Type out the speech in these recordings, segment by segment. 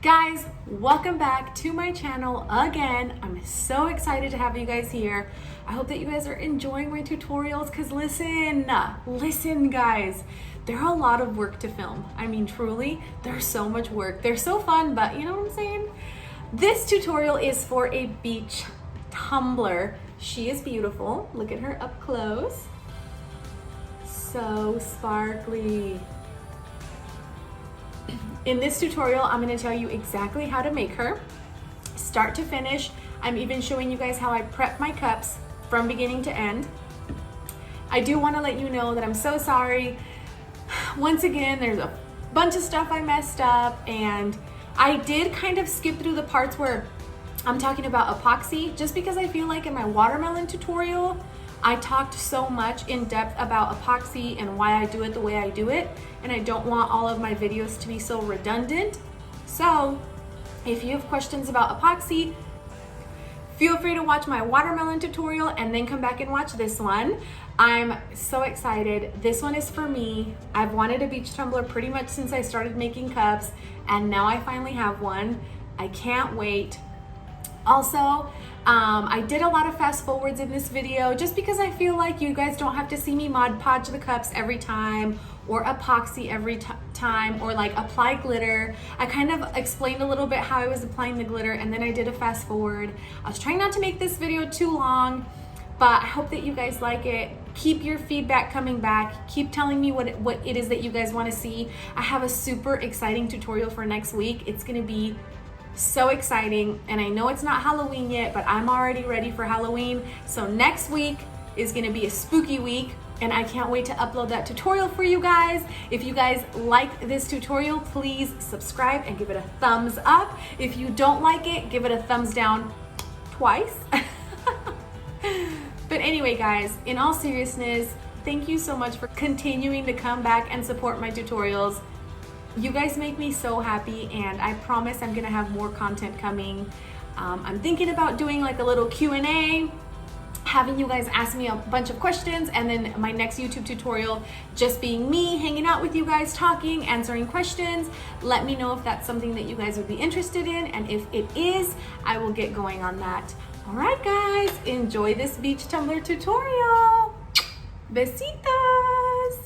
Guys, welcome back to my channel again. I'm so excited to have you guys here. I hope that you guys are enjoying my tutorials because listen guys, they're a lot of work to film. I mean, truly, they're so much work. They're so fun, but you know what I'm saying? This tutorial is for a beach tumbler. She is beautiful. Look at her up close. So sparkly. In this tutorial, I'm going to tell you exactly how to make her, start to finish. I'm even showing you guys how I prep my cups from beginning to end. I do want to let you know that I'm so sorry. Once again, there's a bunch of stuff I messed up, and I did kind of skip through the parts where I'm talking about epoxy, just because I feel like in my watermelon tutorial, I talked so much in depth about epoxy and why I do it the way I do it, and I don't want all of my videos to be so redundant. So if you have questions about epoxy, feel free to watch my watermelon tutorial and then come back and watch this one. I'm so excited. This one is for me. I've wanted a beach tumbler pretty much since I started making cups, and now I finally have one. I can't wait. Also, I did a lot of fast forwards in this video just because I feel like you guys don't have to see me Mod Podge the cups every time or epoxy every time or like apply glitter. I kind of explained a little bit how I was applying the glitter, and then I did a fast forward. I was trying not to make this video too long, but I hope that you guys like it. Keep your feedback coming back. Keep telling me what it is that you guys want to see. I have a super exciting tutorial for next week. It's going to be so exciting, and I know it's not Halloween yet, but I'm already ready for Halloween. So next week is going to be a spooky week, and I can't wait to upload that tutorial for you guys. If you guys like this tutorial, please subscribe and give it a thumbs up. If you don't like it, give it a thumbs down twice. But anyway guys, in all seriousness, thank you so much for continuing to come back and support my tutorials. You guys make me so happy, and I promise I'm gonna have more content coming. I'm thinking about doing like a little Q&A, having you guys ask me a bunch of questions, and then my next YouTube tutorial just being me hanging out with you guys, talking, answering questions. Let me know if that's something that you guys would be interested in, and if it is, I will get going on that. All right guys, enjoy this beach tumbler tutorial. Besitos.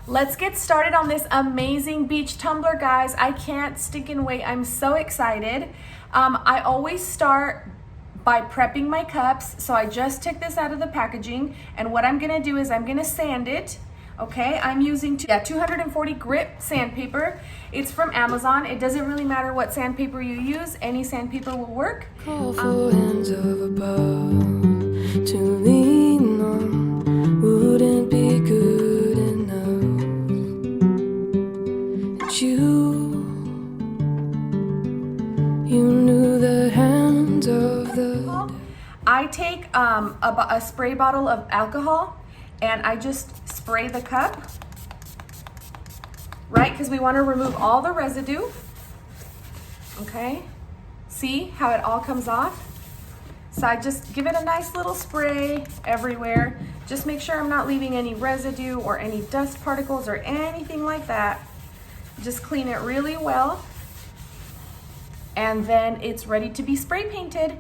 Let's get started on this amazing beach tumbler, guys. I can't stinking wait. I'm so excited. I always start by prepping my cups. So I just took this out of the packaging, and what I'm gonna do is I'm gonna sand it. Okay, I'm using 240 grit sandpaper. It's from Amazon. It doesn't really matter what sandpaper you use. Any sandpaper will work. Call for hands of above to lean on wouldn't be good enough. You knew the hands of the... I take a spray bottle of alcohol, and I just spray the cup, right? Because we want to remove all the residue. Okay, see how it all comes off? So I just give it a nice little spray everywhere. Just make sure I'm not leaving any residue or any dust particles or anything like that. Just clean it really well, and then it's ready to be spray painted.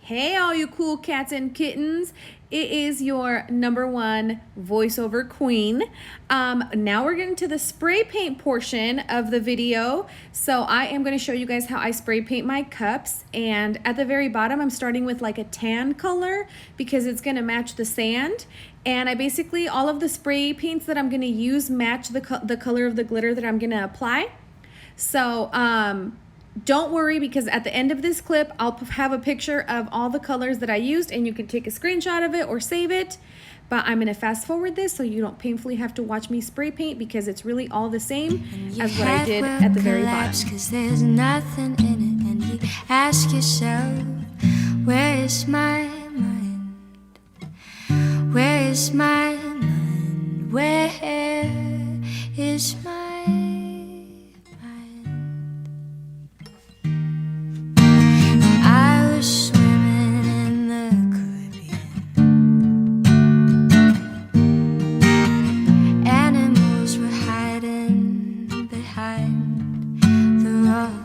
Hey all you cool cats and kittens, it is your #1 voiceover queen. Now we're getting to the spray paint portion of the video. So I am going to show you guys how I spray paint my cups, and at the very bottom I'm starting with like a tan color because it's going to match the sand. And I basically, all of the spray paints that I'm going to use match the color of the glitter that I'm going to apply. So don't worry, because at the end of this clip, I'll have a picture of all the colors that I used, and you can take a screenshot of it or save it. But I'm gonna fast forward this so you don't painfully have to watch me spray paint, because it's really all the same as what I did at the very bottom. Cause there's nothing in it, and you ask yourself, where is my mind? Where is my mind? Where is my mind? I was swimming in the Caribbean. Animals were hiding behind the rock.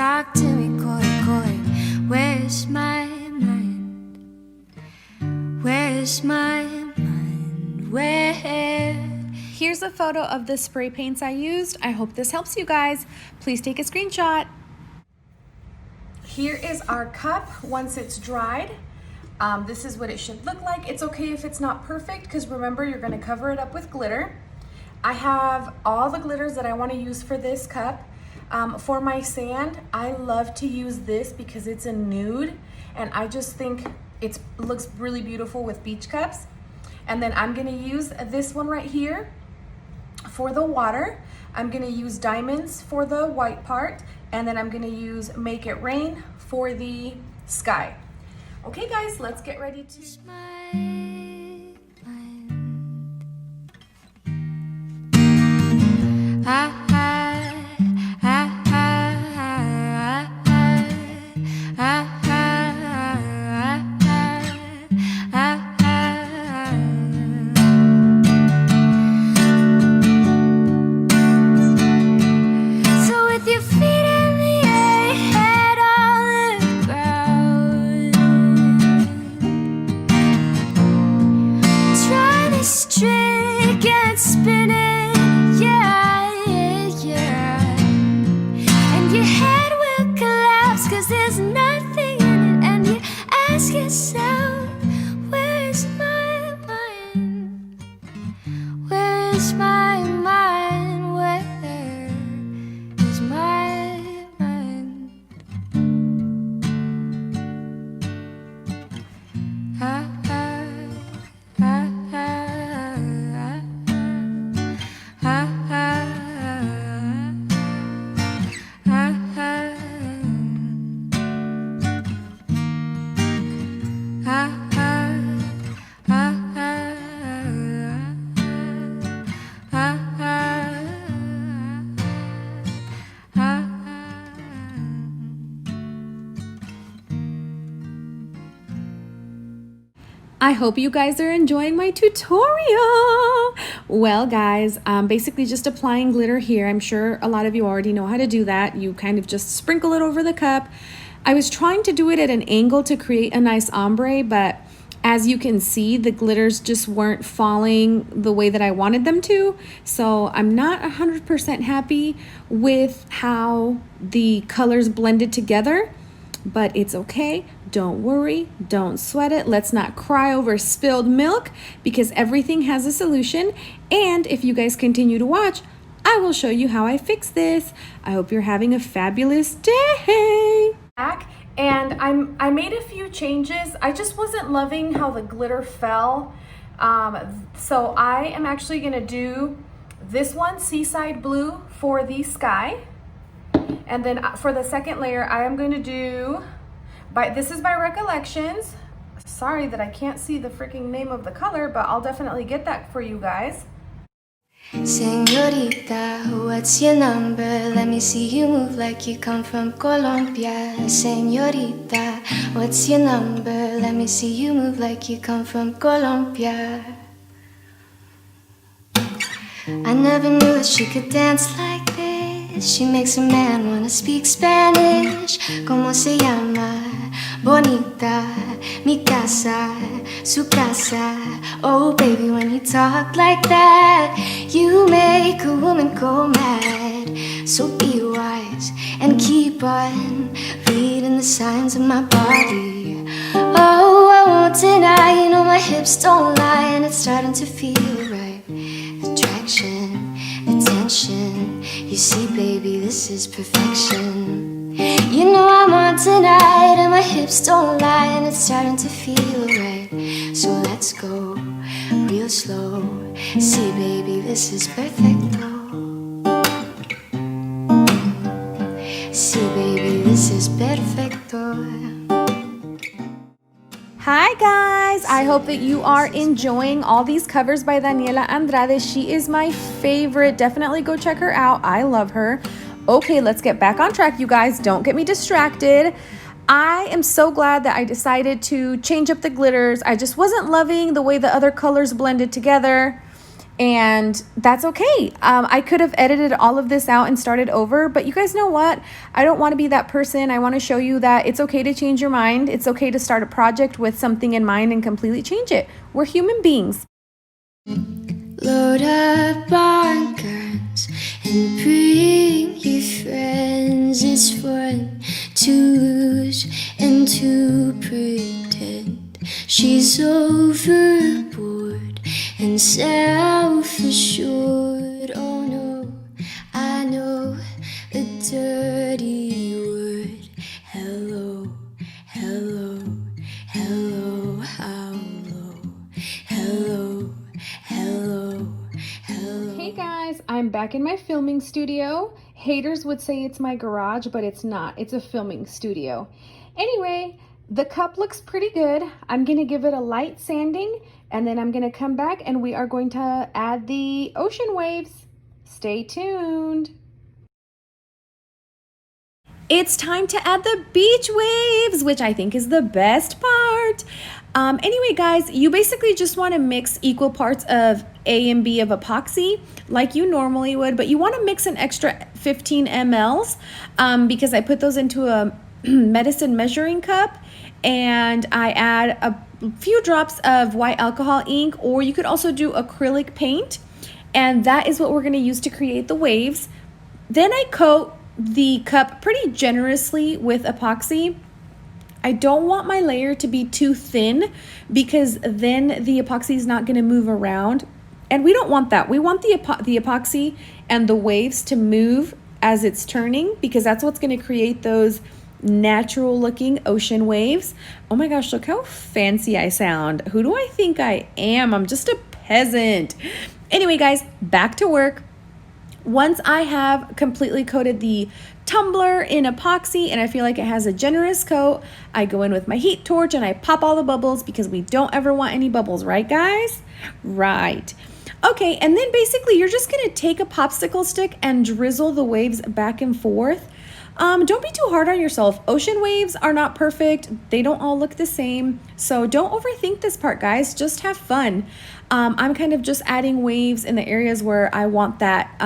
talk to me, koi. Where's my mind? Where's my mind? Where? Here's a photo of the spray paints I used. I hope this helps you guys. Please take a screenshot. Here is our cup once it's dried. This is what it should look like. It's okay if it's not perfect because remember, you're gonna cover it up with glitter. I have all the glitters that I wanna use for this cup. For my sand, I love to use this because it's a nude and I just think it looks really beautiful with beach cups. And then I'm gonna use this one right here for the water. I'm gonna use diamonds for the white part, and then I'm gonna use Make It Rain for the sky. Okay guys, let's get ready to... I hope you guys are enjoying my tutorial. Well guys, basically just applying glitter here. I'm sure a lot of you already know how to do that. You kind of just sprinkle it over the cup. I was trying to do it at an angle to create a nice ombre, but as you can see, the glitters just weren't falling the way that I wanted them to. So I'm not 100% happy with how the colors blended together, but it's okay. Don't worry, don't sweat it. Let's not cry over spilled milk because everything has a solution. And if you guys continue to watch, I will show you how I fix this. I hope you're having a fabulous day. And I made a few changes. I just wasn't loving how the glitter fell. So I am actually gonna do this one, Seaside Blue, for the sky. And then for the second layer, I am going to do, this is by Recollections. Sorry that I can't see the freaking name of the color, but I'll definitely get that for you guys. Señorita, what's your number? Let me see you move like you come from Colombia. Señorita, what's your number? Let me see you move like you come from Colombia. I never knew that she could dance like this. She makes a man wanna speak Spanish. ¿Cómo se llama? Bonita, mi casa, su casa. Oh baby, when you talk like that, you make a woman go mad. So be wise and keep on reading the signs of my body. Oh, I won't deny, you know my hips don't lie, and it's starting to feel right. Attraction, attention. You see, baby, this is perfection. You know I'm on tonight, and my hips don't lie, and it's starting to feel right. So let's go real slow. See, baby, this is perfecto. See, baby, this is perfecto. Hi guys, I hope that you are enjoying all these covers by Daniela Andrade. She is my favorite. Definitely go check her out. I love her. Okay, let's get back on track, you guys. Don't get me distracted. I am so glad that I decided to change up the glitters. I just wasn't loving the way the other colors blended together. and that's okay. I could have edited all of this out and started over, but you guys know what? I don't want to be that person. I want to show you that it's okay to change your mind. It's okay to start a project with something in mind and completely change it. We're human beings. Load up on guns and bring your friends. It's fun to lose and to pretend. She's overboard and self-assured. Oh no, I know a dirty word. Hello, hello, hello, how low. Hello, hello, hello. Hey guys, I'm back in my filming studio. Haters would say it's my garage, but it's not. It's a filming studio. Anyway, the cup looks pretty good. I'm gonna give it a light sanding, and then I'm gonna come back and we are going to add the ocean waves. Stay tuned. It's time to add the beach waves, which I think is the best part. Anyway, guys, you basically just want to mix equal parts of A and B of epoxy like you normally would, but you want to mix an extra 15 mLs because I put those into a medicine measuring cup, and I add a few drops of white alcohol ink, or you could also do acrylic paint, and that is what we're going to use to create the waves. Then I coat the cup pretty generously with epoxy. I don't want my layer to be too thin because then the epoxy is not going to move around, and we don't want that. We want the epoxy and the waves to move as it's turning, because that's what's going to create those natural looking ocean waves. Oh my gosh, look how fancy I sound. Who do I think I am? I'm just a peasant. Anyway, guys, back to work. Once I have completely coated the tumbler in epoxy and I feel like it has a generous coat, I go in with my heat torch and I pop all the bubbles, because we don't ever want any bubbles, right guys? Right. Okay, and then basically you're just gonna take a popsicle stick and drizzle the waves back and forth. Don't be too hard on yourself. Ocean waves are not perfect. They don't all look the same. So don't overthink this part, guys. Just have fun. I'm kind of just adding waves in the areas where I want that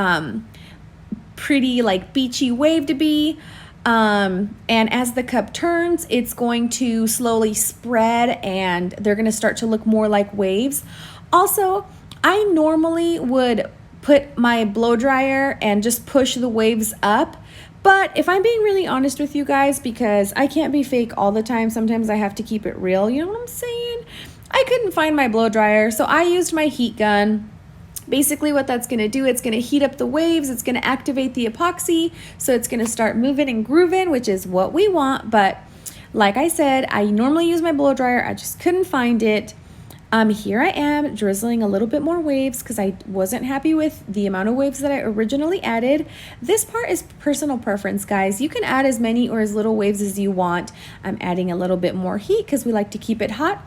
pretty like beachy wave to be. And as the cup turns, it's going to slowly spread and they're going to start to look more like waves. Also, I normally would put my blow dryer and just push the waves up. But if I'm being really honest with you guys, because I can't be fake all the time, sometimes I have to keep it real, you know what I'm saying? I couldn't find my blow dryer, so I used my heat gun. Basically what that's gonna do, it's gonna heat up the waves, it's gonna activate the epoxy, so it's gonna start moving and grooving, which is what we want. But like I said, I normally use my blow dryer, I just couldn't find it. Here I am drizzling a little bit more waves because I wasn't happy with the amount of waves that I originally added. This part is personal preference, guys. You can add as many or as little waves as you want. I'm adding a little bit more heat because we like to keep it hot.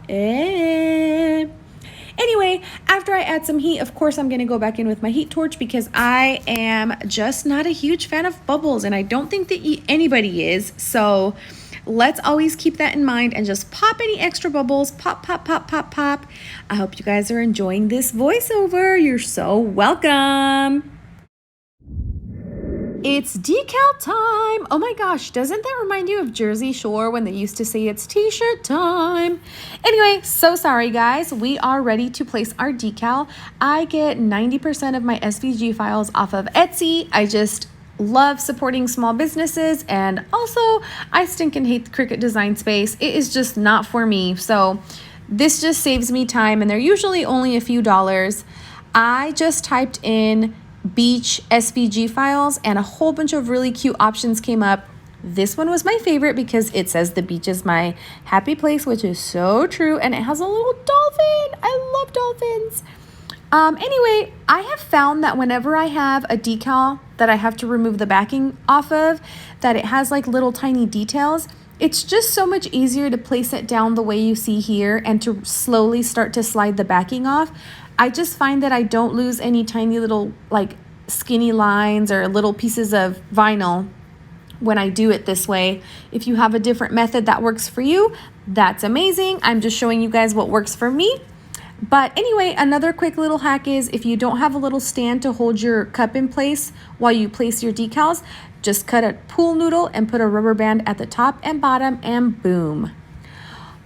Anyway, after I add some heat, of course, I'm going to go back in with my heat torch because I am just not a huge fan of bubbles, and I don't think that anybody is. So let's always keep that in mind and just pop any extra bubbles. Pop, pop, pop, pop, pop. I hope you guys are enjoying this voiceover. You're so welcome. It's decal time. Oh my gosh, doesn't that remind you of Jersey Shore when they used to say it's t-shirt time? Anyway, so sorry guys. We are ready to place our decal. I get 90% of my SVG files off of Etsy. I just love supporting small businesses, and also I stinking hate the Cricut design space. It is just not for me. So this just saves me time, and they're usually only a few dollars. I just typed in beach SVG files and a whole bunch of really cute options came up. This one was my favorite because it says the beach is my happy place, which is so true, and it has a little dolphin. I love dolphins. Anyway, I have found that whenever I have a decal that I have to remove the backing off of, that it has like little tiny details, it's just so much easier to place it down the way you see here and to slowly start to slide the backing off. I just find that I don't lose any tiny little like skinny lines or little pieces of vinyl when I do it this way. If you have a different method that works for you, that's amazing. I'm just showing you guys what works for me. But anyway, another quick little hack is if you don't have a little stand to hold your cup in place while you place your decals, just cut a pool noodle and put a rubber band at the top and bottom, and boom.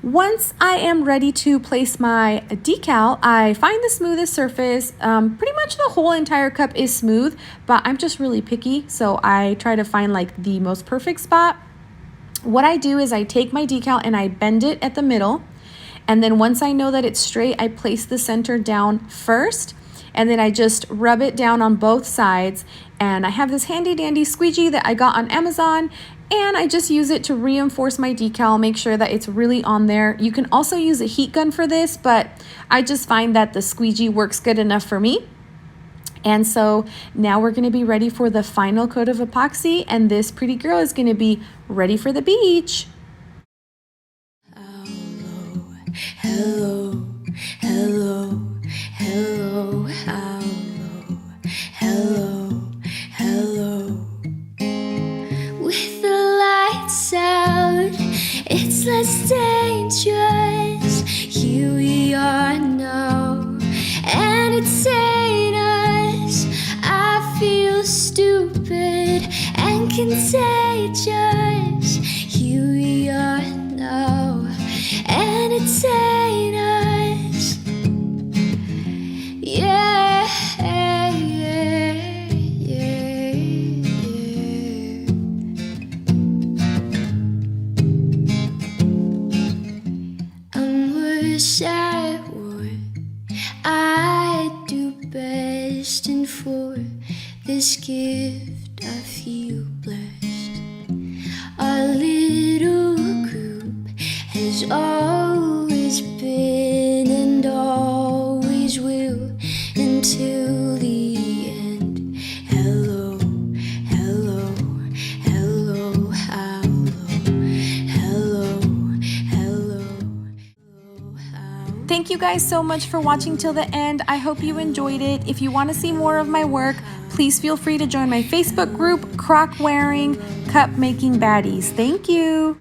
Once I am ready to place my decal, I find the smoothest surface. Pretty much the whole entire cup is smooth, but I'm just really picky, so I try to find like the most perfect spot. What I do is I take my decal and I bend it at the middle. And then once I know that it's straight, I place the center down first, and then I just rub it down on both sides. And I have this handy dandy squeegee that I got on Amazon, and I just use it to reinforce my decal, make sure that it's really on there. You can also use a heat gun for this, but I just find that the squeegee works good enough for me. And so now we're going to be ready for the final coat of epoxy, and this pretty girl is going to be ready for the beach. Hello, hello, hello, hello, hello, hello. With the lights out, it's less dangerous. Here we are now, and it's ain't us. I feel stupid and contagious. Here we are now, and it's ain't us. Yeah, yeah, yeah, yeah. I'm worse at what I do best, and for this gift I feel blessed. Our little group has always been and always will until the end. Hello, hello, hello, hello, hello, hello, hello. Thank you guys so much for watching till the end. I hope you enjoyed it. If you want to see more of my work, please feel free to join my Facebook group, Croc Wearing Cup Making Baddies. Thank you.